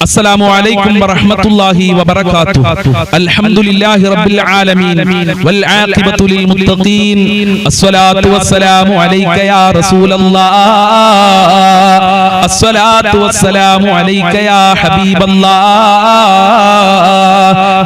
السلام عليكم ورحمة الله وبركاته. الحمد لله رب العالمين والعاقبة للمتقين. الصلاة والسلام عليك يا رسول الله. الصلاة والسلام عليك يا حبيب الله.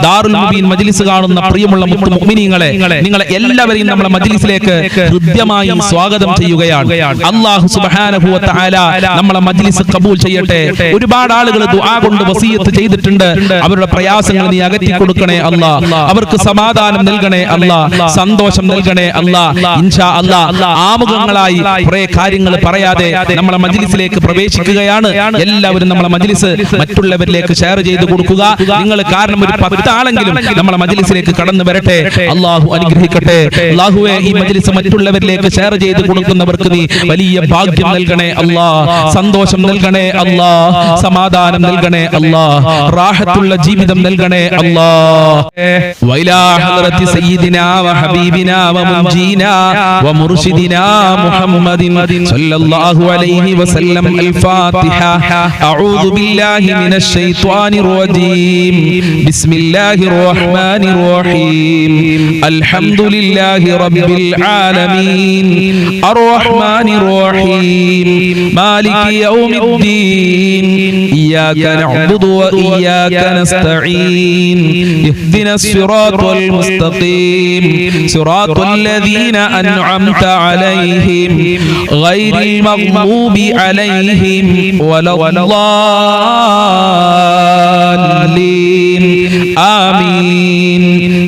ദാറുൽ മുബീൻ മജ്ലിസ് കാണുന്ന പ്രിയമുള്ള മുഅ്മിനീങ്ങളെ, നിങ്ങളെ എല്ലാവരെയും നമ്മുടെ മജ്ലിസിലേക്ക് ഹൃദ്യമായി സ്വാഗതം ചെയ്യുകയാണ്. അല്ലാഹു സുബ്ഹാനഹു വ തആല നമ്മുടെ മജ്ലിസ് ഖബൂൽ ചെയ്യട്ടെ. ഒരുപാട് ആളുകൾ ദുആ കൊണ്ട് വസിയത്ത് ചെയ്തിട്ടുണ്ട്. അവരുടെ പ്രയാസങ്ങൾ നീ അകറ്റി കൊടുക്കണേ അല്ലാ. അവർക്ക് സമാധാനം നൽകണേ അല്ലാ. സന്തോഷം നൽകണേ അല്ലാ. ഇൻഷാ അല്ലാ ആമുഖങ്ങളായി കുറെ കാര്യങ്ങൾ പറയാതെ നമ്മുടെ മജ്ലിസിലേക്ക് പ്രവേശിക്കുകയാണ്. എല്ലാവരും നമ്മുടെ മജ്ലിസ് മറ്റുള്ളവരിലേക്ക് ഷെയർ ചെയ്തു കൊടുക്കുക. നിങ്ങൾ കാരണം ഒരു 10 ആളെങ്കിലും നമ്മുടെ മജ്ലിസിലേക്ക് കടന്നു വരട്ടെ. അല്ലാഹു അനുഗ്രഹിക്കട്ടെ. അല്ലാഹുവേ, ഈ മജ്ലിസ് മറ്റുള്ളവരിലേക്ക് ഷെയർ ചെയ്തു കൊടുക്കുന്നവർക്ക് നീ വലിയ ഭാഗ്യം നൽകണേ അല്ലാ. സന്തോഷം നൽകണേ അല്ലാ. സമാധാനം നൽകണേ അല്ലാ. റാഹത്തുള്ള ജീവിതം നൽകണേ അല്ലാ. വൈലാ ഹദ്റത്തി സയ്യിദിനാ വ ഹബീബിനാ വ മുൻജീനാ വ മുർശിദിനാ മുഹമ്മദിൻ സല്ലല്ലാഹു അലൈഹി വസല്ലം. അൽ ഫാത്തിഹ. അഊദു ബില്ലാഹി മിനശ് ശൈത്വാനിർ റജീം. ബിസ്മില്ലാഹിർ റഹ്മാനിർ റഹീം. അൽഹംദുലില്ലാഹി റബ്ബിൽ ആലമീൻ. അർറഹ്മാനിർ റഹീം. മാലികി യൗമിദ്ദീൻ. ഇയ്യാക നഅ്ബുദു വ ഇയ്യാക നസ്തഈൻ. ഇഹ്ദിനസ് സിറാത്തൽ മുസ്തഖീം. സിറാത്തൽ ലദീന അൻഅംത അലൈഹിം ഗൈറിൽ മഗ്ദൂബി അലൈഹിം വലദ്ദാലിൻ. ആമീൻ.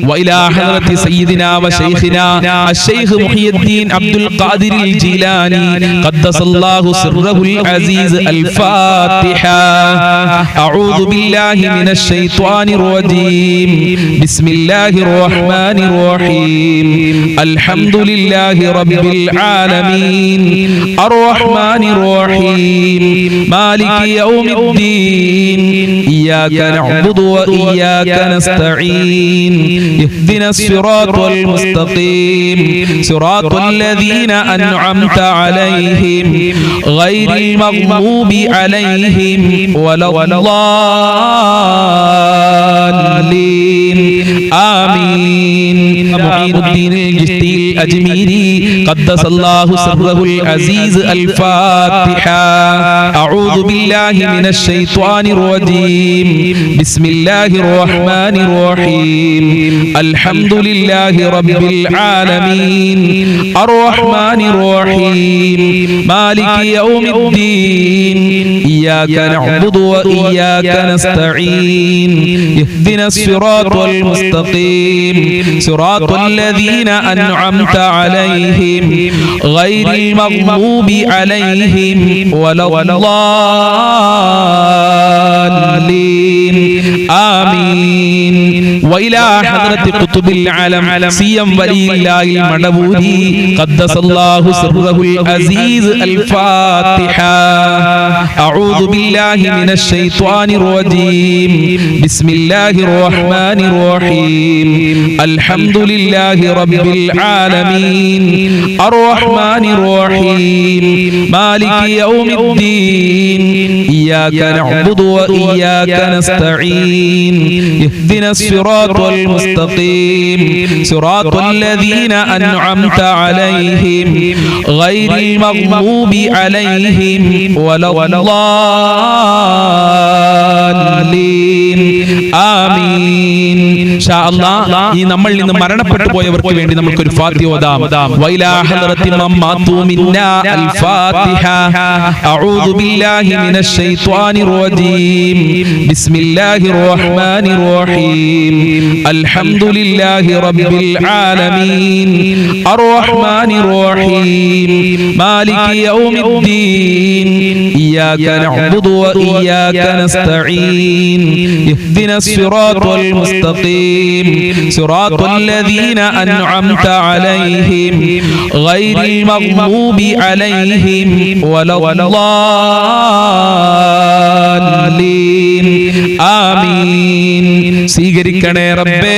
وإلى حضرة سيدنا وشيخنا الشيخ محي الدين عبد القادر الجيلاني قدس الله سره العزيز. الفاتحة. أعوذ بالله من الشيطان الرجيم. بسم الله الرحمن الرحيم. الحمد لله رب العالمين. الرحمن الرحيم. مالك يوم الدين. إياك نعبد وإياك نستعين. اهدنا الصراط المستقيم. صراط الذين أنعمت عليهم غير المغضوب عليهم ولا الضالين. آمين. معين الدين الجشتي الأجميري قدس الله سره العزيز. الفاتحة. أعوذ بالله من الشيطان الرجيم. بسم الله الرحمن الرحيم. الحمد لله رب العالمين. الرحمن الرحيم. مالك يوم الدين. إياك نعبد وإياك نستعين. اهدنا الصراط المستقيم. صراط الذين أنعمت عليهم غير المغضوب عليهم ولا الضالين. آمين. وإلى حضرة قطب العالم سيم ولي الله المدبوري قدس الله سره العزيز. الفاتحة. أعوذ بالله من الشيطان الرجيم. بسم الله الرحمن الرحيم. الحمد لله رب العالمين. الرحمن الرحيم. مالك يوم الدين. إياك نعبد وإياك نستعين. اهدنا الصراط المستقيم. صراط الذين أنعمت عليهم غير المغضوب عليهم ولا الضالين. آمين. شاء الله. ഈ നമ്മളിൽ നിന്ന് മരണപ്പെട്ടു പോയവർക്ക് വേണ്ടി നമുക്ക് ഒരു ഫാത്തിഹ ഓതാം. വൈലാ ഹദ്റത്തി മമ്മാതു മിന്നാ. അൽ ഫാത്തിഹ. അഊദു ബില്ലാഹി മിനശ് ശൈത്വാനിർ റജീം. ബിസ്മില്ലാഹിർ റഹ്മാനിർ റഹീം. അൽഹംദുലില്ലാഹി റബ്ബിൽ ആലമീൻ. അർറഹ്മാനിർ റഹീം. മാലികി യൗമിദ്ദീൻ. ഇയ്യാക നഅ്ബുദു വ ഇയ്യാക നസ്തഈൻ. ഇഹ്ദിനസ് സിറാത്തൽ മുസ്തഖീം. സിറാത്തൽ ലദീന അൻഅംത അലൈഹിം ഗൈറിൽ മഗ്ദൂബി അലൈഹിം വല الضالين. آمين. സ്വീകരിക്കണേ റബ്ബേ,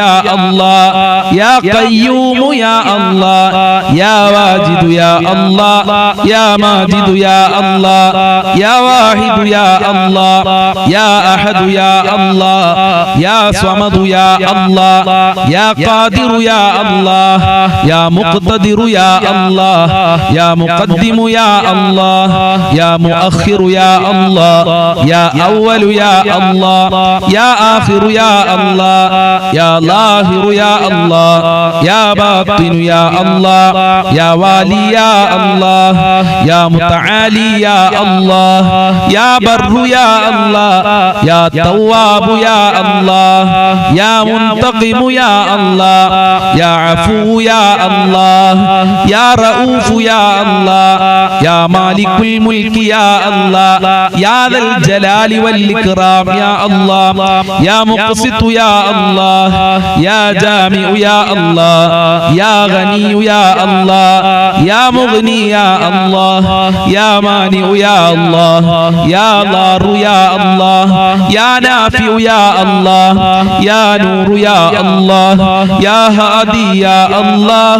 يا الله يا قيوم يا الله يا واجد يا الله يا ماجد يا الله يا واحد يا الله يا أحد يا الله يا صمد يا الله يا قادر يا الله يا مقتدر يا الله يا مقدم يا الله يا مؤخر يا الله يا أول يا الله يا آخر يا الله يا ظاهر يا الله يا باطن يا الله يا والي يا الله يا متعالي يا الله يا بر يا الله يا تواب يا الله يا منتقم يا الله يا عفو يا الله يا رؤوف يا الله يا مالك الملك يا الله يا ذا الجلال والإكرام يا الله يا مقسط يا الله يا جامع يا الله يا غني يا الله يا مغني يا الله يا مانع يا الله يا ضار يا الله يا نافع يا الله يا نور يا الله يا هادي يا الله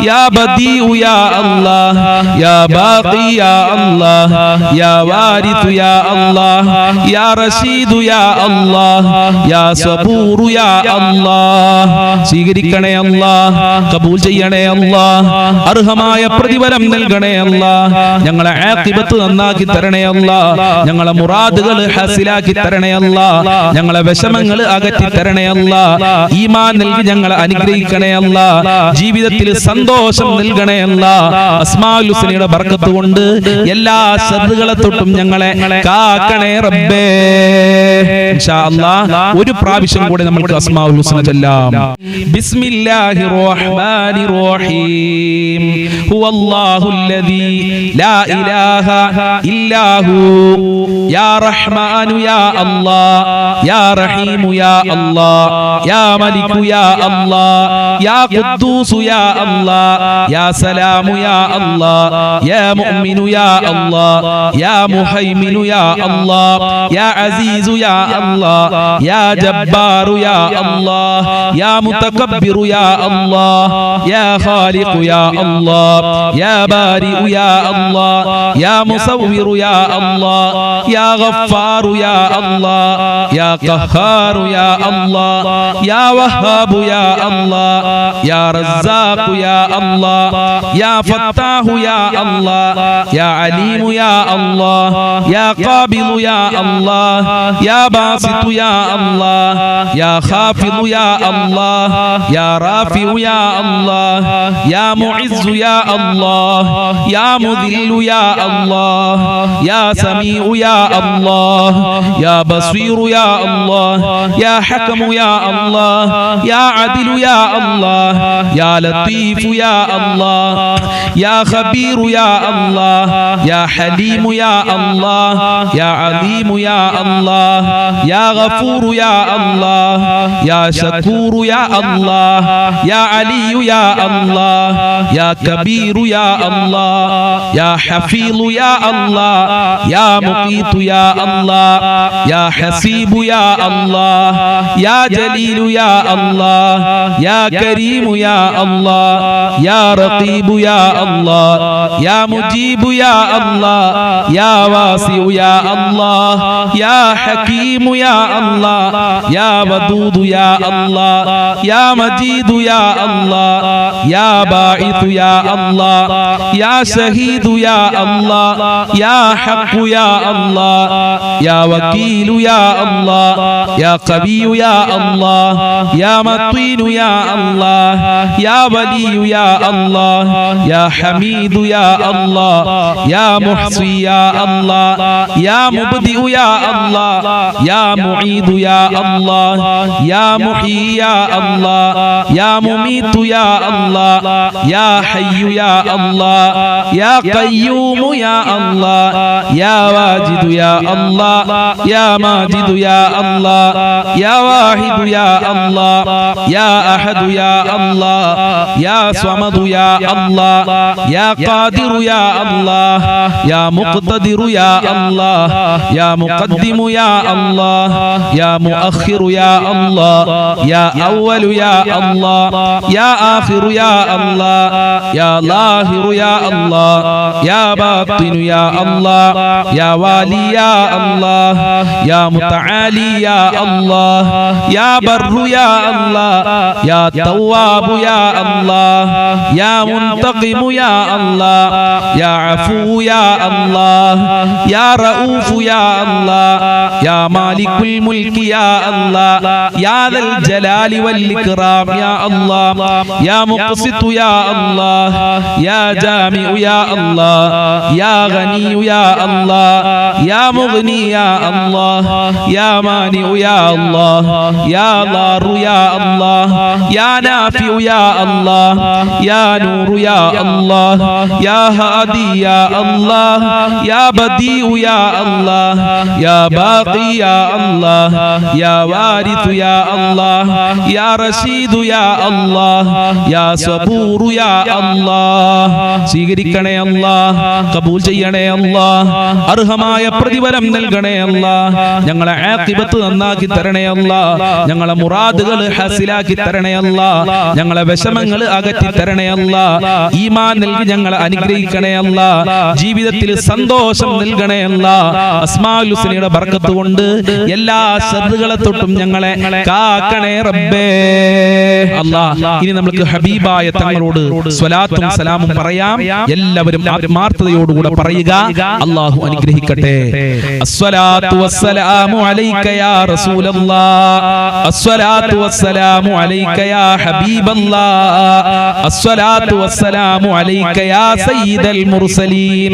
يا بديع يا الله يا باقي يا الله يا وارث يا الله يا رشيد يا الله يا صبور يا الله സ്വീകരിക്കണേ അല്ലാഹ് കബൂൽ ചെയ്യണേ അല്ലാഹ് അർഹമായ പ്രതിഫലം നൽകണേ അല്ലാഹ് ഞങ്ങളെ ആഖിബത്ത് നന്നാക്കി തരണേ അല്ലാഹ് ഞങ്ങളെ മുറാദുകൾ ഹാസിലാക്കി തരണേ അല്ലാഹ് ഞങ്ങളെ വിഷമങ്ങൾ അകറ്റി തരണേ അല്ലാഹ് ഈമാൻ നൽകി ഞങ്ങളെ അനുഗ്രഹിക്കണേ അല്ലാഹ് ജീവിതത്തിൽ സന്തോഷം നൽകണേ അല്ലാഹ് അസ്മാഉൽ ഹുസ്നയുടെ ബർക്കത്ത് കൊണ്ട് എല്ലാ ശർറുകളെ തൊട്ടും ഞങ്ങളെ കാക്കണേ റബ്ബേ ഇൻഷാ അല്ലാഹ് ഒരു പ്രാവശ്യം കൂടി നമുക്ക് അസ്മാഉൽ ഹുസ്ന ചൊല്ലാം ബിസ്മില്ലാഹിർ റഹ്മാനിർ റഹീം ഹുവല്ലാഹുല്ലദീ ലാ ഇലാഹ ഇല്ലാഹു യാ റഹ്മാനു യാ അല്ലാഹ് യാ റഹീമു യാ അല്ലാഹ് യാ മലികു യാ അല്ലാഹ് യാ ഖുദ്ദൂസു യാ അല്ലാഹ് യാ സലാമു യാ അല്ലാഹ് യാ മുഅ്മിനു യാ അല്ലാഹ് യാ മുഹൈമിനു യാ അല്ലാഹ് യാ അസീസു യാ അല്ലാഹ് യാ ജബ്ബാറു യാ അല്ലാഹ് യാ മുതകബ്ബിറു യാ അല്ലാഹ് യാ ഖാലിഖു യാ അല്ലാഹ് യാ ബാരിഉ യാ അല്ലാഹ് യാ മുസവ്വിറു യാ അല്ലാഹ് യാ ഗഫാറു യാ അല്ലാഹ് യാ ഖഹാറു യാ അല്ലാഹ് യാ വഹ്ഹാബു യാ അല്ലാഹ് യാ റസ്സാഖു യാ അല്ലാഹ് യാ ഫത്താഹു യാ അല്ലാഹ് യാ അലീമു യാ അല്ലാഹ് യാ ഖാബിദു യാ അല്ലാഹ് യാ ബാസിതു യാ അല്ലാഹ് യാ ഖാഫിദു യാ അല്ലാഹ് യാ റാഫിഉ യാ അല്ലാഹ് യാ മുഇസ്സു യാ അല്ലാഹ് യാ മുദില്ലു യാ അല്ലാഹ് യാ സമീഉ യാ അല്ലാഹ് യാ ബസീറു യാ അല്ലാഹ് യാ ഹകമു യാ അല്ലാഹ് യാ അദിലു യാ അല്ലാഹ് യാ ലത്തീഫു യാ അല്ലാഹ് യാ ഖബീറു യാ അല്ലാഹ് യാ ഹലീമു യാ അല്ലാഹ് യാ അലീമു യാ അല്ലാഹ് യാ ഗഫൂറു യാ അല്ലാഹ് യാ ശകൂറു യാ അല്ലാഹ് യാ അലിയു യാ അല്ലാഹ് യാ കബീറു യാ അല്ലാഹ് യാ ഹഫീളു യാ അല്ലാഹ് യാ മുഖീതു യാ അല്ലാഹ് യാ ഹസീബു യാ അല്ലാഹ് യാ ജലീലു യാ അല്ലാഹ് യാ കരീമു യാ അല്ലാഹ് യാ റഖീബു യാ അല്ലാഹ് യാ മുജീബു യാ അല്ലാഹ് യാ വാസിഉ യാ അല്ലാഹ് യാ ഹകീമു യാ അല്ലാഹ് യാ വദൂദു യാ അല്ലാഹ് യാ മജീദു യാ അല്ലാഹ് യാ ബാഇതു യാ അല്ലാഹ് യാ ശഹീദു യാ അല്ലാഹ് യാ ഹഖു യാ അല്ലാഹ് യാ വകീലു യാ അല്ലാഹ് യാ ഖവിയ്യു യാ അല്ലാഹ് യാ മതീനു യാ അല്ലാഹ് യാ വലിയു യാ അല്ലാഹ് യാ ഹമീദു യാ അല്ലാഹ് യാ മുഹ്സി യാ അല്ലാഹ് യാ മുബ്ദിഉ യാ അല്ലാഹ് യാ മുഈദു യാ അല്ലാഹ് യാ മുഹീ യാ അല്ലാഹ് യാ മുമീതു യാ അല്ലാഹ് യാ ഹയ്യു യാ അല്ലാഹ് യാ ഖയ്യൂമു യാ അല്ലാഹ് യാ വാജിദു യാ അല്ലാഹ് യാ മാജിദു യാ അല്ലാഹ് യാ വാഹിദു യാ അല്ലാഹ് യാ അഹദു യാ അല്ലാഹ് യാ സ്വമദു യാ അല്ലാഹ് യാ ഖാദിറു യാ അല്ലാഹ് യാ മുഖ്തദിറു യാ അല്ലാഹ് യാ മുഖദ്ദിമു യാ അല്ലാഹ് യാ മുഅഖിറു യാ അല്ലാഹ് യാ أول يا الله يا آخر يا الله يا ظاهر يا الله يا باطن يا الله يا والي يا الله يا متعالي يا الله يا بر يا الله يا تواب يا الله يا منتقم يا الله يا عفو يا الله يا رؤوف يا الله يا مالك الملك يا الله يا ذا الجلال والإكرام يا الله يا مقسط يا الله يا جامع يا الله يا غني يا الله يا مغني يا الله يا مانع يا الله يا ضار يا الله يا نافع يا الله يا نور يا الله يا هادي يا الله يا بديع يا الله يا باقي يا الله يا وارث يا الله يا رشيد يا الله يا صبور يا الله സ്വീകരിക്കണേ അല്ലാഹ് കബൂൽ ചെയ്യണേ അല്ലാഹ് അർഹമായ പ്രതിഫലം നൽകണേ അല്ലാഹ് ഞങ്ങളെ ആഖിബത്ത് നന്നാക്കി തരണേ അല്ലാഹ് ഞങ്ങളെ മുറാദുകൾ ഹാസിലാക്കി തരണേ അല്ലാഹ് ഞങ്ങളെ വിഷമങ്ങൾ അകറ്റി തരണേ അല്ലാഹ് ഈമാൻ നൽകി ഞങ്ങളെ അനുഗ്രഹിക്കണേ അല്ലാഹ് ജീവിതത്തിൽ സന്തോഷം നൽകണേ അല്ലാഹ് അസ്മാഉൽ ഹുസ്നയുടെ ബർക്കത്ത് കൊണ്ട് എല്ലാ ശർറുകളെ തൊട്ടും ഞങ്ങളെ കാക്കണേ റബ്ബേ അല്ലാഹ് ഇനി നമുക്ക് ഹബീബായ തങ്ങളോട് സ്വലാത്തും സലാമും പറയാം എല്ലാവരും ആത്മാർത്ഥതയോടുകൂടെ പറയുക അല്ലാഹു അനുഗ്രഹിക്കട്ടെ അസ്സലാത്തു വസ്സലാമു അലൈക യാ റസൂലല്ലാഹ് അസ്സലാത്തു വസ്സലാമു അലൈക യാ ഹബീബല്ലാഹ് അസ്സലാത്തു വസ്സലാമു അലൈക യാ സയ്യിദൽ മുർസലീൻ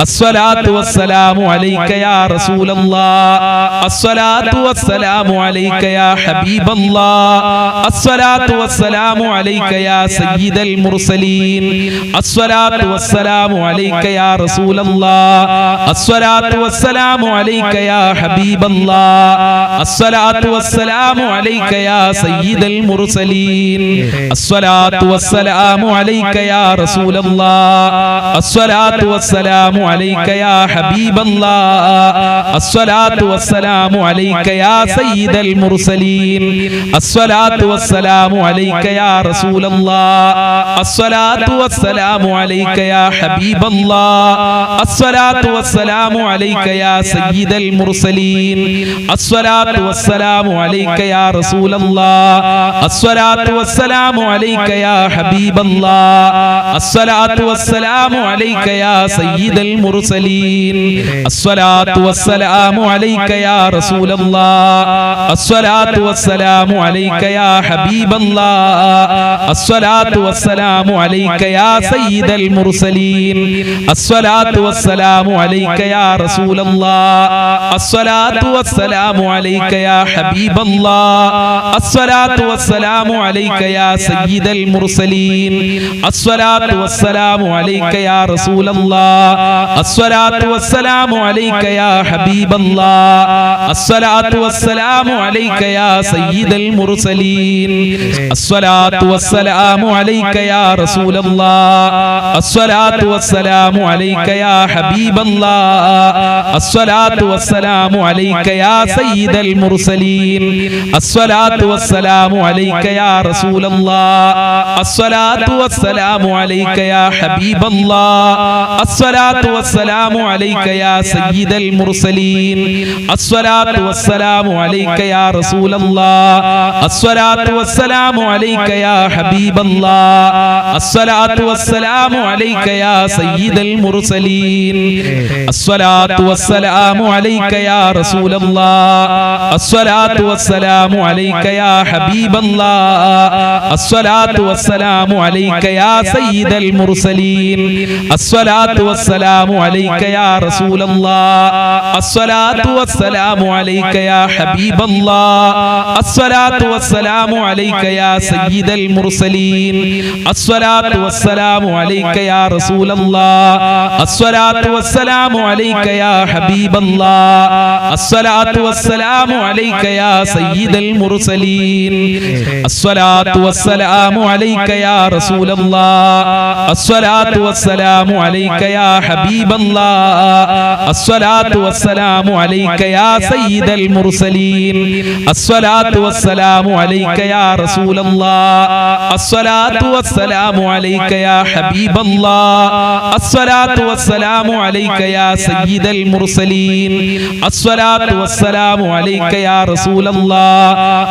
അസ്സലാത്തു വസ്സലാമു അലൈക യാ റസൂലല്ലാഹ് അസ്സലാത്തു വസ്സലാമു അലൈക യാ ഹബീബല്ലാഹ് അസ്സലാത്തു വസ്സലാമു അലൈക യാ സയ്യിദൽ മുർസലീൻ അസ്സലാത്തു വസ്സലാമു അലൈക യാ റസൂലല്ലാഹ് അസ്സലാത്തു വസ്സലാമു അലൈക യാ ഹബീബല്ലാഹ് അസ്സലാത്തു വസ്സലാമു അലൈക യാ സയ്യിദൽ മുർസലീൻ അസ്സലാത്തു വസ്സലാമു അലൈക യാ റസൂലല്ലാഹ് അസ്സലാത്തു വസ്സലാമു അലൈക യാ ഹബീബല്ലാഹ് അസ്സലാത്തു വസ്സലാമു അലൈക യാ സയ്യിദൽ മുർസലീൻ അസ്സലാത്തു വസ്സലാമു അലൈക യാ റസൂലല്ലാഹ് അസ്സലാത്തു വസ്സലാമു അലൈക യാ ഹബീബല്ലാഹ് അസ്സലാത്തു വസ്സലാമു അലൈക യാ സയ്യിദൽ മുർസലീൻ അസ്സലാത്തു വസ്സലാമു അലൈക യാ റസൂലല്ലാഹ് അസ്സലാത്തു വസ്സലാമു അലൈക യാ ഹബീബല്ലാഹ് അസ്സലാത്തു വസ്സലാമു അലൈക യാ സയ്യിദൽ മുർസലീൻ അസ്സലാത്തു വസ്സലാമു അലൈക യാ റസൂലല്ലാഹ് അസ്സലാത്തു വസ്സലാമു അലൈക യാ ഹബീബല്ലാഹ് അസ്സലാത്തു വസ്സലാമു അലൈക യാ സയ്യിദൽ മുർസലീൻ അസ്സലാത്തു വസ്സലാമു അലൈക യാ റസൂലല്ലാഹ് അസ്സലാത്തു വസ്സലാമു അലൈക യാ ഹബീബല്ലാഹ് അസ്സലാത്തു വസ്സലാമു അലൈക യാ സയ്യിദൽ മുർസലീൻ അസ്സലാത്തു വസ്സലാമു അലൈക യാ റസൂലല്ലാഹ് അസ്സലാത്തു വസ്സലാമു അലൈക യാ ഹബീബല്ലാഹ് അസ്സലാത്തു വസ്സലാമു അലൈക യാ സയ്യിദൽ മുർസലീൻ അസ്സലാത്തു വസ്സലാമു അലൈക യാ റസൂലല്ലാഹ് അസ്സലാത്തു വസ്സലാമു അലൈക യാ ഹബീബല്ലാഹ് അസ്സലാത്തു വസ്സലാമു അലൈക യാ സയ്യിദൽ മുർസലീൻ അസ്സലാത്തു വസ്സലാമു അലൈക യാ റസൂലല്ലാഹ് അസ്സലാത്തു വസ്സലാമു അലൈക യാ ഹബീബല്ലാഹ് അസ്സലാത്തു വസ്സലാമു അലൈക യാ സയ്യിദൽ മുർസലീൻ അസ്സലാത്തു വസ്സലാമു അലൈക യാ റസൂലല്ലാഹ് അസ്സലാത്തു വസ്സലാമു അലൈക യാ ഹബീബല്ലാഹ് അസ്സലാത്തു വസ്സലാമു അലൈക യാ സയ്യിദൽ മുർസലീൻ അസ്സലാത്തു വസ്സലാമു അലൈക യാ റസൂലല്ലാഹ് അസ്സലാത്തു വസ്സലാമു അലൈക യാ ഹബീബല്ലാഹ് അസ്സലാത്തു വസ്സലാമു അലൈക യാ സയ്യിദൽ മുർസലീൻ അസ്സലാത്തു വസ്സലാമു അലൈക യാ റസൂലല്ലാഹ് അസ്സലാത്തു വസ്സലാമു അലൈക യാ ഹബീബല്ലാഹ് അസ്സലാത്തു വസ്സലാമു അലൈക يا سيد المرسلين الصلاة والسلام عليك يا رسول الله الصلاة والسلام عليك يا حبيب الله الصلاة والسلام عليك يا سيد المرسلين الصلاة والسلام عليك يا رسول الله الصلاة والسلام عليك يا حبيب الله الصلاة والسلام عليك يا سيد المرسلين الصلاة والسلام عليك يا رسول الله الصلاة والسلام عليك يا حبيب الله الصلاة والسلام عليك يا سيد المرسلين الصلاة والسلام عليك يا رسول الله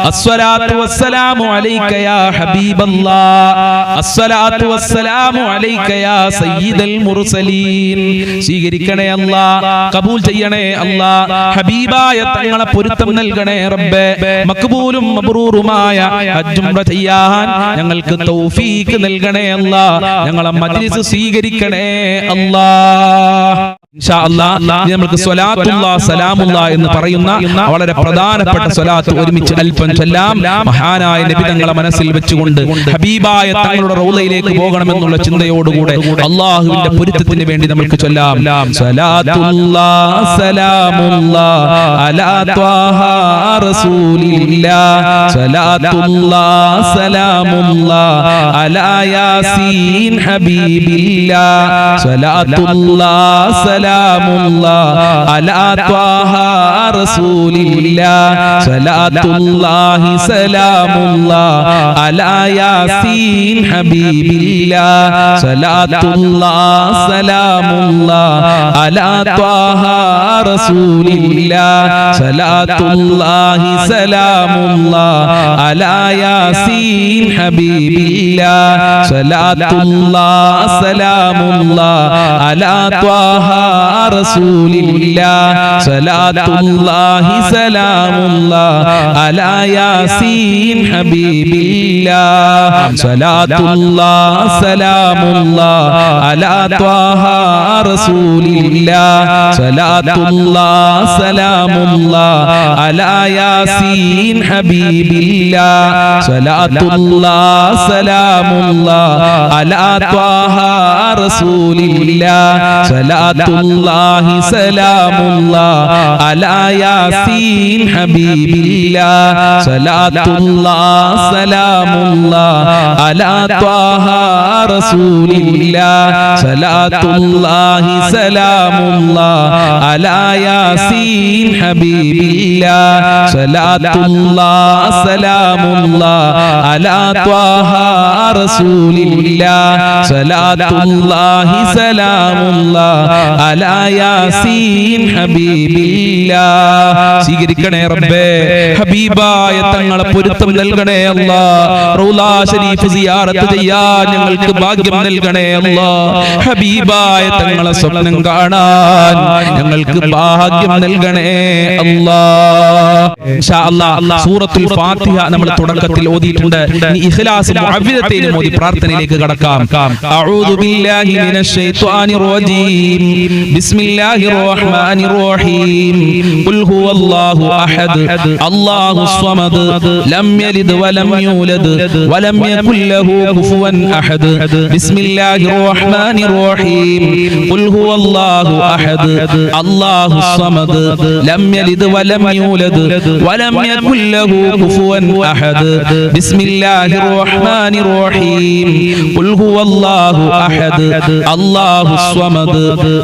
الصلاة والسلام عليك يا حبيب الله الصلاة والسلام عليك يا سيد المرسلين സ്വീകരിക്കണേ അല്ലാഹ്, കബൂൽ ചെയ്യണേ അല്ലാഹ്. ഹബീബായ തങ്ങളെ പൊരുത്തം നൽകണേ റബ്ബേ. മഖ്ബൂലും മബ്റൂറുമായ ഹജ്ജ് ഉംറ ചെയ്യാൻ ഞങ്ങൾക്ക് തൗഫീഖ് നൽകണേ അല്ലാഹ്. ഞങ്ങളെ മജ്ലിസ് സ്വീകരിക്കണേ അല്ലാഹ്. ഇൻഷാ അല്ലാഹ് നമുക്ക് സ്വലാത്തുല്ലാഹ് സലാമുല്ലാഹ് എന്ന് പറയുന്ന വളരെ പ്രധാനപ്പെട്ട സ്വലാത്ത് ഒരുമിച്ച് അല്പം ചൊല്ലാം. മഹാനായ നബി തങ്ങളെ മനസ്സിൽ വെച്ചുകൊണ്ട് ഹബീബായ തങ്ങളുടെ റൗളയിലേക്ക് പോകണമെന്നുള്ള ചിന്തയോടുകൂടെ അല്ലാഹുവിന്റെ പൊരുത്തത്തിന് വേണ്ടി നമുക്ക് ചൊല്ലാം. സ്വലാത്തുല്ലാഹ് സലാമുല്ലാഹ് അലാ ത്വാഹ റസൂലില്ലാഹ് സ്വലാത്തുല്ലാഹ് സലാമുല്ലാഹ് അലാ യാസീൻ ഹബീബില്ലാഹ് സ്വലാത്തുല്ലാഹ് സലാമുല്ലാഹ് അലാ ത്വാഹ റസൂലില്ലാഹ് സ്വലാത്തുല്ലാഹി സലാമുല്ലാഹ് അലാ യാസീൻ ഹബീബില്ലാഹ് സ്വലാത്തുല്ലാഹ് സലാമുല്ലാഹ് അലാ ത്വാഹ റസൂലില്ലാഹ് സ്വലാത്തുല്ലാഹി സലാമുല്ലാഹ് അലാ യാസീൻ ഹബീബില്ലാഹ് സ്വലാത്തുല്ലാഹ് സലാമുല്ലാഹ് അലാ ത്വാഹ റസൂലില്ലാഹ് സ്വലാത്തുല്ലാഹി സലാമുല്ലാഹ് അലാ യാസീൻ ഹബീബില്ലാഹ് സ്വലാത്തുല്ലാഹ് സലാമുല്ലാഹ് അലാ ത്വാഹ റസൂലില്ലാഹ് സ്വലാത്തുല്ലാഹ് സലാമുല്ലാഹ് അലാ യാസീൻ ഹബീബില്ലാഹ് സ്വലാത്തുല്ലാഹ് സലാമുല്ലാഹ് അലാ ത്വാഹ റസൂലില്ലാഹ് സ്വലാത്തുല്ലാഹി സലാമുല്ലാഹ് അലാ യാസീൻ ഹബീബില്ലാഹ് സ്വലാത്തുല്ലാഹ് സലാമുല്ലാഹ് അലാ ത്വാഹ റസൂലില്ലാഹ് സ്വലാത്തുല്ലാഹി സലാമുല്ലാഹ് അലാ യാസീൻ ഹബീബില്ലാഹ് സ്വലാത്തുല്ലാഹ് സലാമുല്ലാഹ് അലാ ത്വാഹ റസൂലില്ലാഹ് സ്വലാത്തുല്ലാഹി സലാമുല്ലാഹ് അലാ യാസീൻ ഹബീബില്ലാഹ്. സ്വീകരിക്കണേ റബ്ബേ. ഹബീബായ തങ്ങളെ പൊരുത്തം നൽകണേ അല്ലാഹ്. റൗള ശരീഫ് സിയാറത്ത് ചെയ്യാൻ ഞങ്ങൾക്ക് ഭാഗ്യം നൽകണേ അല്ലാഹ്. ഹബീബായ തങ്ങളെ സ്വപ്നം കാണാൻ ഞങ്ങൾക്ക് ഭാഗ്യം നൽകണേ അല്ലാഹ്. ഇൻഷാ അല്ലാഹ് സൂറത്തുൽ ഫാത്തിഹ നമ്മൾ തുടക്കത്തിൽ ഓതിയിട്ടുണ്ട്. ഇനി ഇഖ്ലാസ് മുഅവ്വിദതൈൻ ഓതി പ്രാർത്ഥനയിലേക്ക് കടക്കാം. അഊദു ബില്ലാഹി മിനശ് ശൈത്വാനിർ റജീം ബിസ്മില്ലാഹിർ റഹ്മാനിർ റഹീം ഖുൽ ഹുവല്ലാഹു അഹദ് അല്ലാഹുസ് സ്വമദ് ലം യലിദ് വലം യൂലദ് വലം യകുൽ ലഹു കുഫുവൻ അഹദ് ബിസ്മില്ലാഹിർ റഹ്മാനിർ റഹീം ഖുൽ ഹുവല്ലാഹു അഹദ് അല്ലാഹുസ് സ്വമദ് ലം യലിദ് വലം യൂലദ് വലം യകുൽ ലഹു കുഫുവൻ അഹദ് ബിസ്മില്ലാഹിർ റഹ്മാനിർ റഹീം ഖുൽ ഹുവല്ലാഹു അഹദ് അല്ലാഹുസ് സ്വമദ്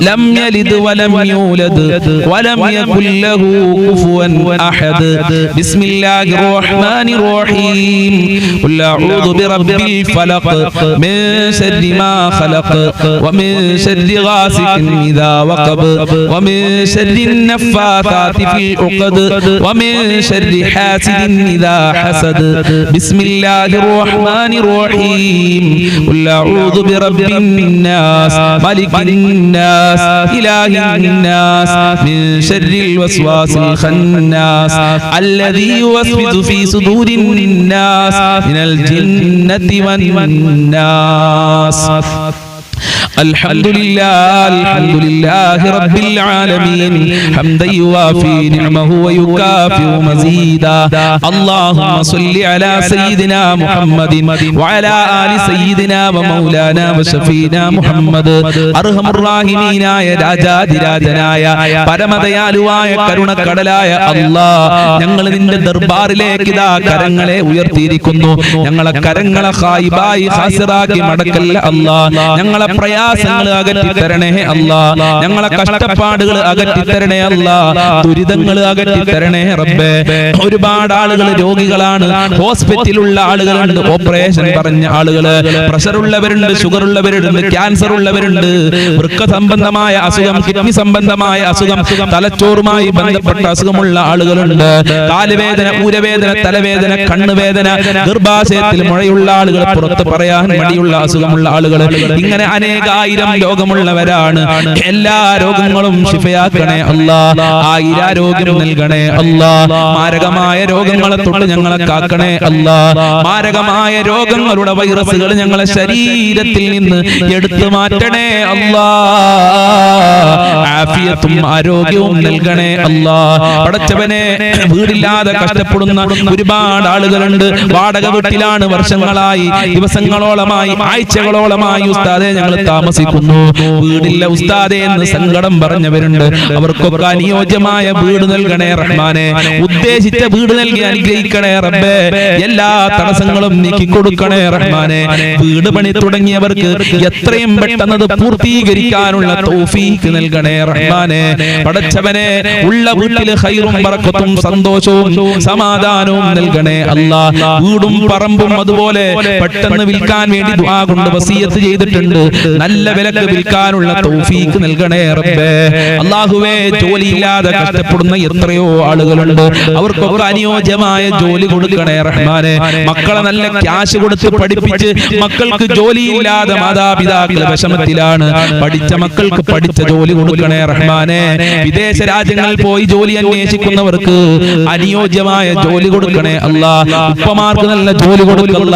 ലം യലിദ് വലം യൂലദ് വലം യകുൽ ലഹു കുഫുവൻ അഹദ് ബിസ്മില്ലാഹിർ റഹ്മാനിർ റഹീം ഖുൽ അഊദു ബിറബ്ബിൽ ഫലഖ് മിൻ ശർരി മാ ഖലഖ് വമിൻ ശർരി ഗാസിഖിൻ ഇദാ വഖബ് വമിൻ ശർരി النفاثات في العقد ومن شر حاسد إذا حسد بسم الله الرحمن الرحيم قل أعوذ برب الناس ملك الناس إله الناس من شر الوسواس الخناس الذي يوسوس في صدور الناس من الجنة والناس അൽഹംദുലില്ലാഹി റബ്ബിൽ ആലമീൻ ഹംദൻ യുവാഫി നിഅമഹു വയുകാഫിഉ മസീദാ അല്ലാഹുമ്മ സ്വല്ലി അലാ സയ്യിദിനാ മുഹമ്മദിൻ വഅലാ ആലി സയ്യിദിനാ വമൗലാനാ വശഫീനാ മുഹമ്മദ്. അർഹമുർ റഹീമീനായ രാജാധിരാജനായ പരമദയാലുവായ കരുണക്കടലായ അല്ലാഹ്, ഞങ്ങൾ നിന്റെ ദർബാറിലേക്ക് ഇതാ കരങ്ങളെ ഉയർത്തിയിരിക്കുന്നു. ഞങ്ങളെ കരങ്ങളെ ഖായിബായി ഖാസിറാക്കി മടക്കല്ല അല്ലാഹ്. ഞങ്ങളെ പ്രയാസങ്ങൾ അകറ്റി തരണേ അല്ലാഹ്. ഞങ്ങളെ കഷ്ടപ്പാടുകൾ അകറ്റി തരണേ അല്ലാഹ്. ദുരിതങ്ങൾ അകറ്റി തരണേ റബ്ബേ. ഒരുപാട് ആളുകൾ രോഗികളാണ്, ഹോസ്പിറ്റലിലുള്ള ആളുകളുണ്ട്, ഓപ്പറേഷൻ പറഞ്ഞ ആളുകള്, പ്രഷർ ഉള്ളവരുണ്ട്, ഷുഗർ ഉള്ളവരുണ്ട്, ക്യാൻസർ ഉള്ളവരുണ്ട്, വൃക്ക സംബന്ധമായ അസുഖം, കിഡ്നി സംബന്ധമായ അസുഖം, തലച്ചോറുമായി ബന്ധപ്പെട്ട അസുഖമുള്ള ആളുകളുണ്ട്, കാലുവേദന, ഊരവേദന, തലവേദന, കണ്ണുവേദന, ഗർഭാശയത്തിൽ മുഴയുള്ള ആളുകൾ, പുറത്ത് പറയാൻ മടിയുള്ള അസുഖമുള്ള ആളുകൾ, ഇങ്ങനെ അനേകായിരം രോഗമുള്ളവരാണ്. എല്ലാ രോഗങ്ങളും ശിഫയാക്കണേ അല്ലാഹ്. ആയിരാരോഗ്യം നൽകണേ അല്ലാഹ്. മാരകമായ രോഗങ്ങളെ തൊട്ട് ഞങ്ങളെ കാക്കണേ അല്ലാഹ്. മാരകമായ രോഗങ്ങളുടെ വൈറസുകൾ ഞങ്ങളെ ശരീരത്തിൽ നിന്ന് എടുത്തു മാറ്റണേ അല്ലാഹ്. ആഫിയത്തും ആരോഗ്യവും നൽകണേ അല്ലാഹ്. പടച്ചവനെ, വീടില്ലാതെ കഷ്ടപ്പെടുന്ന ഒരുപാട് ആളുകളുണ്ട്. വാടക വീട്ടിലാണ് വർഷങ്ങളായി, ദിവസങ്ങളോളമായി, ആഴ്ചകളോളമായി ഉസ്താദെ ഞങ്ങൾ താമസിക്കുന്നു. വീടില്ല ഉസ്താദെ എന്ന് സങ്കടം പറഞ്ഞവരുണ്ട്. അവർക്കൊക്കെ അനുയോജ്യമായ വീട് നൽകണേ റഹ്മാനെ. ഉദ്ദേശിച്ച വീട് നൽകി അനുഗ്രഹിക്കണേ റബ്ബേ. എല്ലാ തടസ്സങ്ങളും നീക്കി കൊടുക്കണേ റഹ്മാനെ. വീട് പണി തുടങ്ങിയവർക്ക് എത്രയും പെട്ടെന്ന് പൂർത്തീകരിക്കാനുള്ള തൗഫീഖ് നൽകണേ റഹ്മാനെ. പടച്ചവനെ, ഉള്ള വീട്ടിൽ ഖൈറും ബറക്കത്തും സന്തോഷവും സമാധാനവും നൽകണേ അല്ലാഹ്. വീടും പറമ്പും അതുപോലെ പെട്ടെന്ന് വിൽക്കാൻ വേണ്ടി ദുആ കൊണ്ട് വസിയത്ത് ചെയ്തിട്ടുണ്ട്. നല്ല വിലക്ക് വിൽക്കാനുള്ള തൗഫീഖ് നൽകണേ റബ്ബേ. അല്ലാഹുവേ, ജോലിയില്ലാതെ കഷ്ടപ്പെടുന്ന എത്രയോ ആളുകളുണ്ട്. അവർക്കൊക്കെ അനുയോജ്യമായ ജോലി കൊടുക്കണേ റഹ്മാനെ. മക്കളെ നല്ല ക്യാഷ് കൊടുത്ത് പഠിപ്പിച്ച് മക്കൾക്ക് ജോലിയില്ലാതെ മാതാപിതാക്കൾ വിഷമത്തിലാണ്. പഠിച്ച മക്കൾക്ക് പഠിച്ച ജോലി കൊടുക്കണേ റഹ്മാനെ. വിദേശ രാജ്യങ്ങളിൽ പോയി ജോലി അന്വേഷിക്കുന്നവർക്ക് അനുയോജ്യമായ ജോലി കൊടുക്കണേ അല്ലാഹ്. ഉപ്പമാർക്ക് നല്ല ജോലി കൊടുക്കല്ല,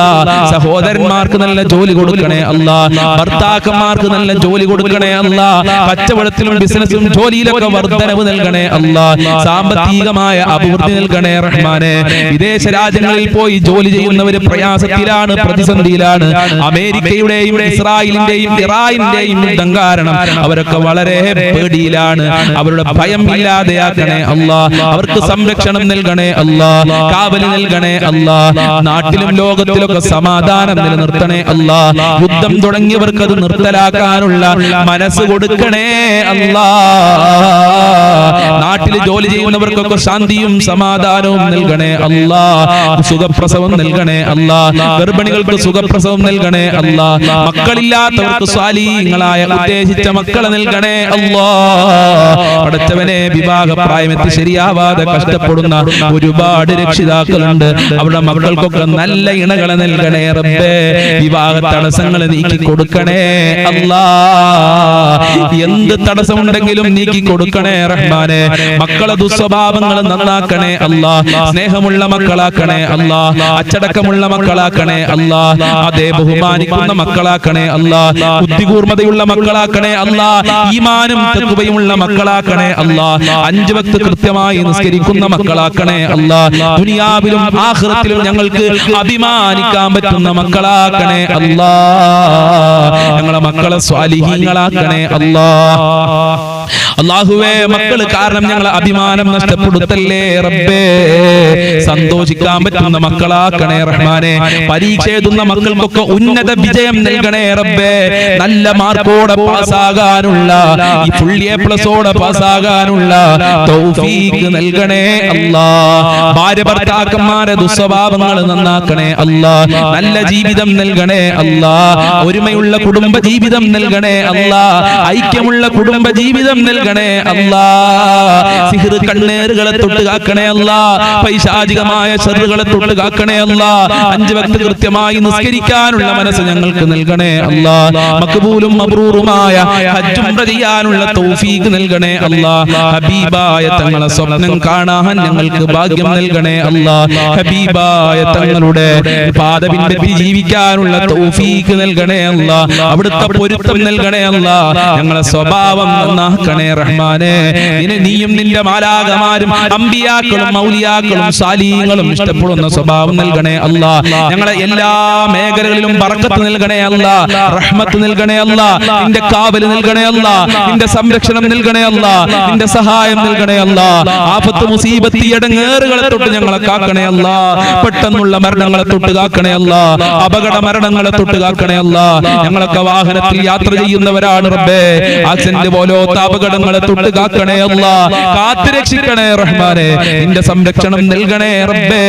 സഹോദരന്മാർക്ക് നല്ല ജോലി കൊടുക്കണേ അല്ലാഹ്. ഭർത്താക്കന്മാർക്ക് നല്ല ജോലി കൊടുക്കണേ അല്ലാഹ്. കച്ചവടത്തിലും ബിസിനസ്സിലും ജോലിയിലൊക്കെ വർധനവ് നൽകണേ അല്ലാഹ്. സാമ്പത്തികമായ അഭിവൃദ്ധി നൽകണേ റഹ്മാനെ. വിദേശ രാജ്യങ്ങളിൽ പോയി ജോലി ചെയ്യുന്നവര് പ്രയാസത്തിലാണ്, പ്രതിസന്ധിയിലാണ്. അമേരിക്കയുടെയും ഇസ്രായേലിന്റെയും ഇറാനിന്റെയും യുദ്ധം കാരണം അവരൊക്കെ വളരെ പേടിയിലാണ്. അവരുടെ ഭയം ഇല്ലാതെയാക്കണേ അല്ലാഹ്. അവർക്ക് സംരക്ഷണം നൽകണേ അല്ലാഹ്. കാവൽ നൽകണേ അല്ലാഹ്. നാട്ടിലും ലോകത്തിലൊക്കെ സമാധാനം നിലനിർത്തണേ അല്ലാഹ്. യുദ്ധം തുടങ്ങിയവർക്ക് അത് നിർത്തലാക്കാനുള്ള മനസ്സ് കൊടുക്കണേ അല്ലാഹ്. നാട്ടിൽ ജോലി ചെയ്യുന്നവർക്കൊക്കെ ശാന്തിയും സമാധാനവും നൽകണേ അല്ലാഹ്. സുഖപ്രസവം നൽകണേ അല്ലാഹ്. ഗർഭിണികൾക്ക് സുഖപ്രസവം നൽകണേ അല്ലാഹ്. മക്കളില്ലാത്തവർക്ക് സ്വാലിഹീങ്ങളായ ഉദ്ദേശിച്ച മക്കളെ നൽകണേ അല്ലാഹ്. പടച്ചവനെ, വിവാഹപ്രായമെത്തി ശരിയാവാതെ കഷ്ടപ്പെടുന്ന ഒരുപാട് രക്ഷിതാക്കളുണ്ട്. അവരുടെ മക്കൾക്കൊക്കെ നല്ല ഇണകളെ നൽകണേ റബ്ബേ. വിവാഹ തടസ്സങ്ങൾ നീക്കി കൊടുക്കണേ അല്ലാഹ്. എന്ത് തടസ്സമുണ്ടെങ്കിലും നീക്കി കൊടുക്കണേ റഹ്മാനെ. മക്കളെ ദുസ്വഭാവങ്ങൾ നന്നാക്കണേ അല്ലാഹ്. സ്നേഹമുള്ള മക്കളാക്കണേ അല്ലാഹ്. അച്ചടക്കമുള്ള മക്കളാക്കണേ അല്ലാഹ്. അതേ ബഹുമാനിക്കുന്ന മക്കളാക്കണേ അല്ലാഹ്. ബുദ്ധികൂർമ്മതയുള്ള മക്കളാക്കണേ അല്ലാഹ്. ഈമാനും തഖ്വയുമുള്ള മക്കളാക്കണേ അല്ലാഹ്. 5 വക്ത് കൃത്യമായി നിസ്കരിക്കുന്ന മക്കളാക്കണേ അല്ലാഹ്. ദുനിയാവിലും ആഖിറത്തിലും ഞങ്ങൾക്ക് അഭിമാനിക്കാൻ പറ്റുന്ന മക്കളാക്കണേ അല്ലാഹ്. ഞങ്ങളെ മക്കളെ സ്വാലിഹീങ്ങളാക്കണേ അല്ലാഹ്. അല്ലാഹുവേ, മക്കള് കാരണം ഞങ്ങളെ അഭിമാനം നഷ്ടപ്പെടുത്തല്ലേ റബ്ബേ. സന്തോഷിക്കാൻ പറ്റുന്ന മക്കളാക്കണേ റഹ്മാനെ. പരീക്ഷ എഴുതുന്ന മക്കൾക്കൊക്കെ ഉന്നത വിജയം നൽകണേ റബ്ബേ. നല്ല മാർക്കോടെ പാസ്സാകാനുള്ള, ഈ ഫുൾ A+ഓടെ പാസ്സാകാനുള്ള തൗഫീഖ് നൽകണേ അല്ലാഹ്. ഭാര്യ ഭർത്താക്കന്മാരെ ദുസ്വഭാവങ്ങൾ നന്നാക്കണേ അല്ലാഹ്. നല്ല ജീവിതം നൽകണേ അല്ലാഹ്. ഒരുമയുള്ള കുടുംബ ജീവിതം നൽകണേ അല്ലാഹ്. ഐക്യമുള്ള കുടുംബ ജീവിതം നൽകണേ നൽകണേ അല്ലാ. സിഹ്ർ കണ്ണേറുകളെ തൊട്ട് കാക്കണേ അല്ലാ. പൈശാചികമായ ശർറുകളെ തൊട്ട് കാക്കണേ അല്ലാ. 5 വക്ത് കൃത്യമായി നിസ്കരിക്കാനുള്ള മനസ്സ് ഞങ്ങൾക്ക് നൽകണേ അല്ലാ. മഖ്ബൂലും മബ്റൂറുമായ ഹജ്ജ് ഉംറ ചെയ്യാനുള്ള തൗഫീഖ് നൽകണേ അല്ലാ. ഹബീബായ തങ്ങളെ സ്വപ്നം കാണാൻ ഞങ്ങൾക്ക് ഭാഗ്യം നൽകണേ അല്ലാ. ഹബീബായ തങ്ങളുടെ പാദ പിൻപറ്റി ജീവിക്കാനുള്ള തൗഫീഖ് നൽകണേ അല്ലാ. അവിടുത്തെ പൊരുത്തം നൽകണേ അല്ലാ. ഞങ്ങളെ സ്വഭാവം നന്നാക്കണേ റഹ്മാനേ. നീയും നിന്റെ മാലാഖമാരും അമ്പിയാക്കളും മൗലിയാക്കളും സാലിഹീങ്ങളും ഇഷ്ടപ്പെടുന്ന സ്വഭാവം നൽകണേ അല്ലാ. ഞങ്ങളെ എല്ലാ മേഖലകളിലും ബർക്കത്ത് നൽകണേ അല്ലാ. റഹ്മത്ത് നൽകണേ അല്ലാ. നിന്റെ കാവൽ നൽകണേ അല്ലാ. നിന്റെ സംരക്ഷണം നൽകണേ അല്ലാ. നിന്റെ സഹായം നൽകണേ അല്ലാ. ആപത്ത് മുസീബത്ത് ഇടങ്ങേറുകളെ തൊട്ട് ഞങ്ങളെ കാക്കണേ അല്ലാ. പെട്ടെന്നുള്ള മരണങ്ങളെ തൊട്ട് കാക്കണേ അല്ലാ. അപകട മരണങ്ങളെ തൊട്ട് കാക്കണേ അല്ലാ. ഞങ്ങളൊക്കെ വാഹനത്തിൽ യാത്ര ചെയ്യുന്നവരാണ് റബ്ബേ. ആക്സിഡന്റ് പോലത്തെ അപകടങ്ങളെ തൊട്ട് കാക്കണേ അല്ലാ. കാത്തുരക്ഷിക്കണേ റഹ്മാനേ. നിന്റെ സംരക്ഷണം നൽകണേ റബ്ബേ.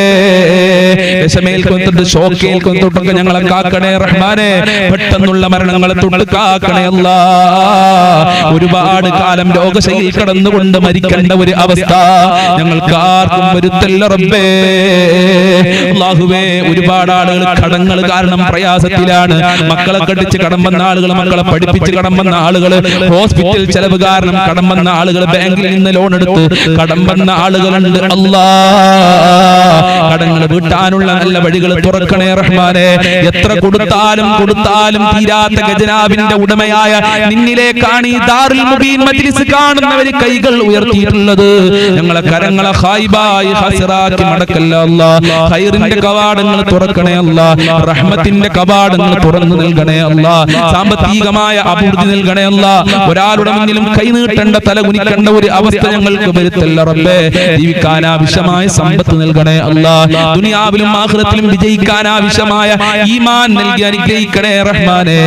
വിഷമേൽക്കൊണ്ടിട്ട് ഷോക്കേൽക്കൊണ്ടിട്ടൊക്കെ ഞങ്ങളെ കാക്കണേ റഹ്മാനേ. പെട്ടെന്നുള്ള മരണങ്ങളെ തൊട്ട് കാക്കണേ അല്ലാ. ഒരുപാട് കാലം രോഗശൈലിയിൽ കടന്നുകൊണ്ട് മരിക്കേണ്ട ഒരു അവസ്ഥ ഞങ്ങൾക്ക് ആർക്കും വരുത്തല്ല റബ്ബേ. അല്ലാഹുവേ, ഒരുപാട് ആളുകൾ കടങ്ങൾ കാരണം പ്രയാസത്തിലാണ്. മക്കളെ കടിച്ച് കടം വന്ന ആളുകൾ, മക്കളെ പഠിപ്പിച്ച് കടം വന്ന ആളുകൾ, ഹോസ്പിറ്റൽ ചെലവ് കാരണം കടം വന്ന ആളുകൾ, ബാങ്കിൽ നിന്ന് ലോൺ എടുത്ത് കടം വന്ന ആളുകളുണ്ട്. അല്ലാ, കടങ്ങൾ വീട്ടാനുള്ള നല്ല വഴികൾ തുറക്കണേ റഹ്മാനേ. എത്ര കൊടുത്താലും തീരാത്ത ഖജനാവിന്റെ ഉടമയായ നിന്നിലേക്കാണ് ഈ ദാറുൽ മുബീൻ മജ്ലിസ് കാണുന്നവർ കൈകൾ ഉയർത്തിയിട്ടുള്ളത്. ഞങ്ങളെ കരങ്ങളെ ഖായിബായി ഹസ്റാക്കി മടക്കല്ല അല്ലാ. ഖൈറിന്റെ കവാടങ്ങൾ തുറക്കണേ അല്ലാ. റഹ്മത്തിന്റെ കവാടങ്ങൾ തുറന്നു നൽകണേ അല്ലാ. സാമ്പത്തികമായ അഭിവൃദ്ധി നൽകണേ അല്ലാ. ഒരാളുടെ മുന്നിലും കൈ നീട്ടേണ്ട, തല കുനിക്കേണ്ട ഒരു അവസ്ഥ ഞങ്ങൾക്ക് വരുത്തല്ല റബ്ബേ. ജീവിക്കാൻ ആവശ്യമായ സമ്പത്ത് നൽകണേ അല്ലാ. ദുനിയാവിലും ആഖിറത്തിലും വിജയിക്കാൻ ആവശ്യമായ ഈമാൻ നൽകി അനുഗ്രഹിക്കണേ റഹ്മാനേ.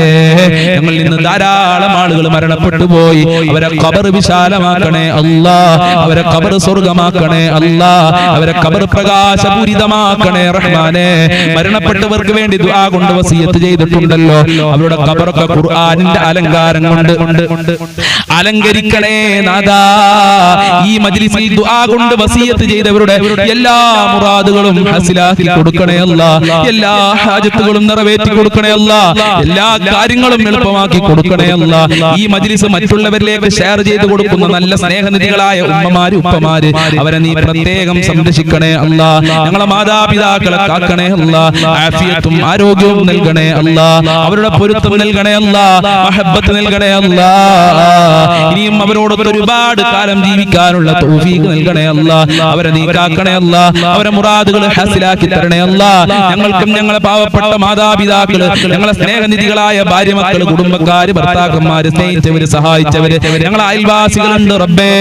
ഞങ്ങളിൽ നിന്ന് ധാരാളം ആളുകൾ മരണപ്പെട്ടു പോയി. അവരെ ഖബർ വിശാലമാക്കണേ അല്ലാ. അവരെ ഖബർ സ്വർഗ്ഗമാക്കണേ അല്ലാ. അവരെ ഖബർ പ്രകാശപൂരിതമാക്കണേ റഹ്മാനേ. മരണപ്പെട്ടവർക്ക് വേണ്ടി ദുആ കൊണ്ട് വസിയത്ത് ചെയ്തിട്ടുണ്ടല്ലോ. അവരുടെ ഖബറൊക്കെ ഖുർആനിന്റെ അലങ്കാരം കൊണ്ട് അലങ്കരിക്കണേ നാദാ. ഈ മജ്ലിസിൽ ദുആ കൊണ്ട് വസിയത്ത് ചെയ്തവരുടെ എല്ലാ മുറാദുകളും ഹസിലാക്കി കൊടുക്കണേ അല്ലാ. എല്ലാ ഹാജത്തുകളും നിറവേറ്റി കൊടുക്കണേ അല്ലാ. എല്ലാ കാര്യങ്ങളും എളുപ്പമാക്കി കൊടുക്കണേ അല്ലാ. ഈ മജ്ലിസ് മറ്റുള്ളവരിലേക്ക് ഷെയർ ചെയ്ത് കൊടുക്കുന്ന നല്ല സ്നേഹനിധികളായ ഉമ്മമാര്, ഉപ്പമാര്, അവരെ നീ പ്രത്യേകം സംരക്ഷിക്കണേ അല്ലാ. ഞങ്ങളെ മാതാപിതാക്കളെ കാക്കണേ അല്ലാ. ആഫിയത്തും ആരോഗ്യവും നൽകണേ അല്ലാ. അവരുടെ പൊരുത്തം നൽകണേ അല്ലാ. മഹബ്ബത്ത് നൽകണേ അല്ലാ. ഇനിയും അവരോടൊക്കെ ഒരുപാട് കാലം ജീവിക്കാനുള്ള തൗഫീഖ് നൽകണേ അല്ലാ. അവരെ നീ കാക്കണേ അല്ലാ. അവരെ മുറാദുകൾ ഹാസിലാക്കി തരണേ അല്ലാ. ഞങ്ങൾക്കും ഞങ്ങളെ പാവപ്പെട്ട മാതാപിതാക്കള്, ഞങ്ങളെ സ്നേഹനിധികളായ ഭാര്യ, മക്കള്, കുടുംബക്കാര്, ഭർത്താക്കന്മാര്, സ്നേഹിച്ചവര്, സഹായിച്ചവര്, ഞങ്ങളെ അയൽവാസികളുണ്ട് റബ്ബേ.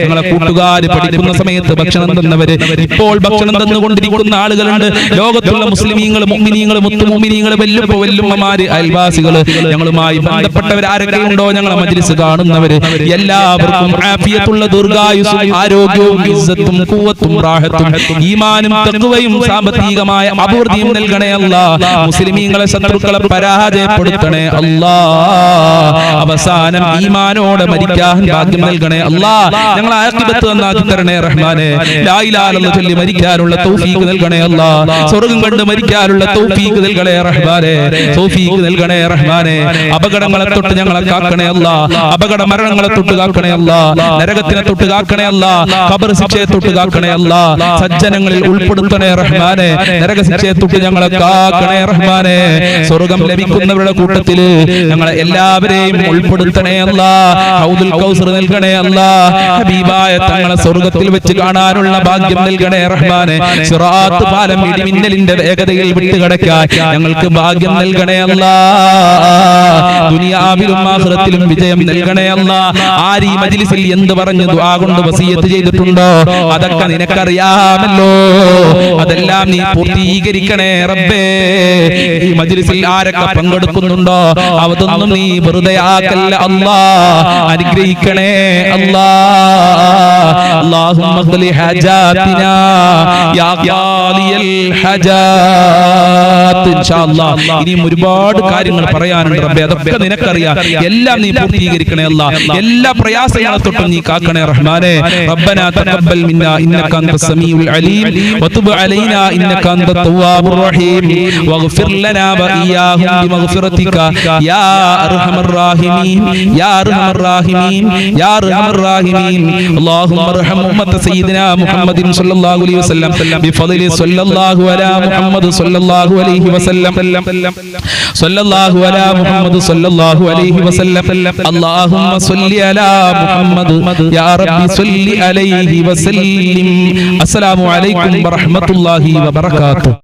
ഞങ്ങളെ കൂട്ടുകാര്, പഠിക്കുന്ന സമയത്ത് ഭക്ഷണം തന്നവര്, ഇപ്പോൾ ഭക്ഷണം തന്നുകൊണ്ടിരിക്കുന്ന ആളുകളുണ്ട്. ലോകത്തുള്ള മുസ്ലിമീങ്ങള്, മുഅ്മിനീങ്ങള്, മുത്തുമുഅ്മിനീങ്ങള്, വല്ലുമ്മമാര്, അയൽവാസികള്, ഞങ്ങളുമായി ബന്ധപ്പെട്ടവർ ആരൊക്കെ ഉണ്ടോ, ഞങ്ങളെ മജ്ലിസ് കാണുന്നവര് എല്ലാവർക്കും ആഫിയത്തുള്ള ദീർഘായുസ്സും ആരോഗ്യവും ഇസ്സത്തും ഖുവത്തും റാഹത്തും ഈമാനും തഖ്വയും സാമ്പത്തികമായ അഭിവൃദ്ധിയും നൽകണേ അല്ലാ. മുസ്ലിമീങ്ങളെ ശത്രുക്കളെ പരാജയപ്പെടുത്തണേ അല്ലാ. അവസാനം ഈമാനോടെ മരിക്കാൻ ഭാഗ്യം നൽകണേ അല്ലാ. ഞങ്ങളെ ആഖിബത്ത് നന്നാക്കി തരണേ റഹ്മാനേ. ലാ ഇലാഹ ഇല്ലല്ലാഹ് ചൊല്ലി മരിക്കാനുള്ള തൗഫീഖ് നൽകണേ അല്ലാ. സ്വർഗ്ഗം കണ്ട് മരിക്കാനുള്ള തൗഫീഖ് നൽകണേ റഹ്മാനേ. തൗഫീഖ് നൽകണേ റഹ്മാനേ. അപകടങ്ങളെ തൊട്ട് ഞങ്ങളെ കാക്കണേ അല്ലാ. അപകട മരണങ്ങളെ തൊട്ട് കാക്കണേ അല്ലാ. നരകത്തിനെ തൊട്ട് കാക്കണേ അല്ലാ. ഖബർ ശിക്ഷയെ തൊട്ട് കാക്കണേ അല്ലാ. സജ്ജനങ്ങളിൽ ഉൾപ്പെടുത്തണേ റഹ്മാനേ. നരക ശിക്ഷയെ തൊട്ട് ഞങ്ങളെ കാക്കണേ റഹ്മാനേ. സ്വർഗ്ഗം ലഭിക്കുന്നവരുടെ കൂട്ടത്തില് ഞങ്ങളെ എല്ലാവരെയും ഉൾപ്പെടുത്തണേ അല്ലാ. ഹൗദുൽ കൗസർ നൽകണേ അല്ലാ. ഹബീബായ തങ്ങളെ സ്വർഗ്ഗത്തിൽ വെച്ച് കാണാനുള്ള ഭാഗ്യം നൽകണേ റഹ്മാനേ. സിറാത്ത് പാലം ഇടിമിന്നലിന്റെ വേഗതയിൽ വിട്ടുകിടക്കാൻ ഞങ്ങൾക്ക് ഭാഗ്യം നൽകണേ അല്ലാ. ദുനിയാവിലും ആഖിറത്തിലും വിജയം നൽകണേ അല്ലാ. ആര് ഈ മജ്ലിസിൽ എന്ത് പറഞ്ഞു ദുആ കൊണ്ട് വസിയത്ത് ചെയ്തിട്ടുണ്ടോ അതൊക്കെ നിനക്കറിയാമല്ലോ. അതെല്ലാം നീ പൂർത്തീകരിക്കണേ റബ്ബേ. ഈ മജ്ലിസിൽ ആരൊക്കെ പങ്കെടുക്കുന്നുണ്ടോ അതൊന്നും നീ വെറുതെ ആക്കല്ല അല്ലാ. അനുഗ്രഹിക്കണേ അല്ലാ. അല്ലാഹുമ്മ ഖ്ലി ഹജാതിനാ യാ ഖാലിയൽ ഹജാത് സ്വലാത്ത് ഇൻഷാ അല്ലാഹ്. ഇനിയും ഒരുപാട് കാര്യങ്ങൾ പറയാനുണ്ട് റബ്ബേ, അതൊക്കെ നിനക്കറിയാം. എല്ലാം നീ പൂർത്തീകരിക്കണേ അല്ലാഹ്. എല്ലാ പ്രയാസങ്ങളെ തൊട്ടും നീ കാക്കണേ റഹ്മാനേ. റബ്ബനാ തഖബ്ബൽ മിന്നാ ഇന്നക അൻതസ് സമീഉൽ അലീം വതുബ് അലൈനാ ഇന്നക അൻതത് തവ്വാബുർ റഹീം വഗ്ഫിർ ലനാ വഇയ്യാഹും ബിമഗ്ഫിറതിക യാ അർഹമർ റഹീമീൻ യാ അർഹമർ റഹീമീൻ യാ അർഹമർ റഹീമീൻ. അല്ലാഹുമ്മ അർഹം ഉമ്മത സയ്യിദിനാ മുഹമ്മദിൻ സ്വല്ലല്ലാഹു അലൈഹി വസല്ലം ബിഫളലി സ്വല്ലല്ലാഹു അലാ മുഹമ്മദ് സ്വല്ലല്ലാഹു അലൈഹി വസല്ലം സ്വല്ലല്ലാഹു അലാ മുഹമ്മദ് സ്വല്ലല്ലാഹു അലൈഹി വസല്ലം. അല്ലാഹുമ്മ സ്വല്ലി അലാ മുഹമ്മദ് യാ റബ്ബി സ്വല്ലി അലൈഹി വസല്ലിം. അസ്സലാമു അലൈക്കും വറഹ്മത്തുള്ളാഹി വബറകാതുഹു.